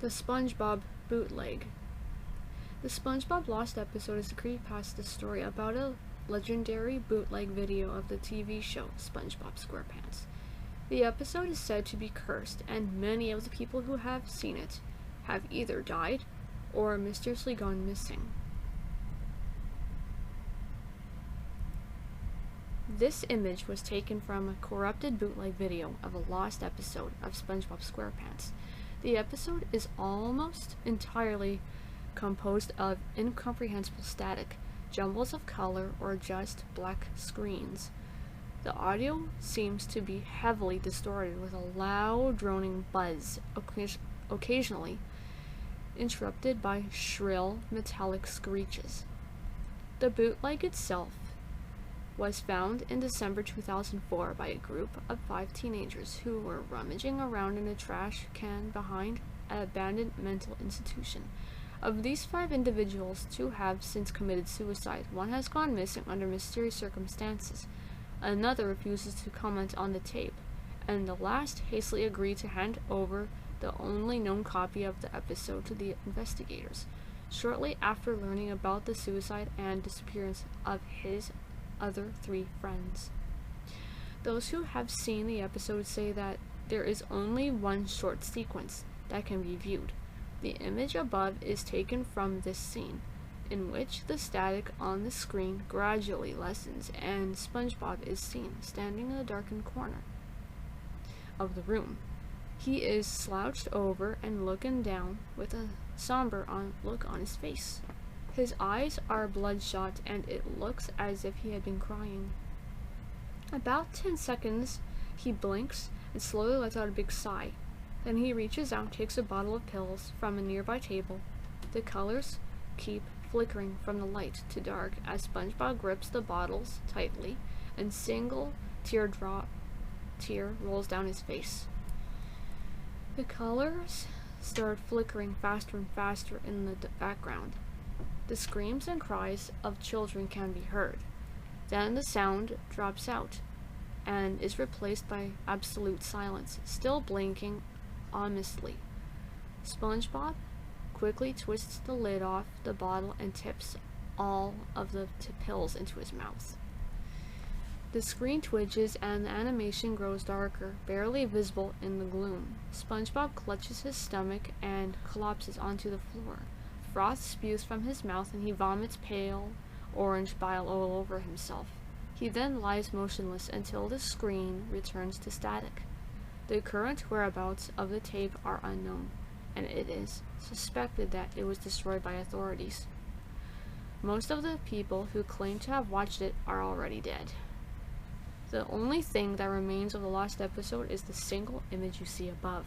The Spongebob Bootleg. The Spongebob Lost episode is a creepypasta story about a legendary bootleg video of the TV show SpongeBob SquarePants. The episode is said to be cursed, and many of the people who have seen it have either died or mysteriously gone missing. This image was taken from a corrupted bootleg video of a lost episode of SpongeBob SquarePants. The episode is almost entirely composed of incomprehensible static, jumbles of color, or just black screens. The audio seems to be heavily distorted with a loud droning buzz, occasionally interrupted by shrill metallic screeches. The bootleg itself was found in December 2004 by a group of 5 teenagers who were rummaging around in a trash can behind an abandoned mental institution. Of these 5 individuals, 2 have since committed suicide. 1 has gone missing under mysterious circumstances. Another refuses to comment on the tape, and the last hastily agreed to hand over the only known copy of the episode to the investigators, shortly after learning about the suicide and disappearance of his other 3 friends. Those who have seen the episode say that there is only one short sequence that can be viewed. The image above is taken from this scene, in which the static on the screen gradually lessens and SpongeBob is seen standing in a darkened corner of the room. He is slouched over and looking down with a somber look on his face. His eyes are bloodshot, and it looks as if he had been crying. About 10 seconds, he blinks and slowly lets out a big sigh. Then he reaches out and takes a bottle of pills from a nearby table. The colors keep flickering from the light to dark as SpongeBob grips the bottles tightly, and single tear rolls down his face. The colors start flickering faster and faster in the background. The screams and cries of children can be heard. Then the sound drops out and is replaced by absolute silence, still blinking ominously. SpongeBob quickly twists the lid off the bottle and tips all of the pills into his mouth. The screen twitches and the animation grows darker, barely visible in the gloom. SpongeBob clutches his stomach and collapses onto the floor. Froth spews from his mouth and he vomits pale orange bile all over himself. He then lies motionless until the screen returns to static. The current whereabouts of the tape are unknown, and it is suspected that it was destroyed by authorities. Most of the people who claim to have watched it are already dead. The only thing that remains of the lost episode is the single image you see above.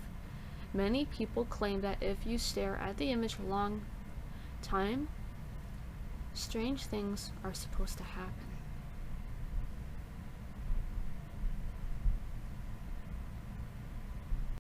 Many people claim that if you stare at the image for a long time, strange things are supposed to happen.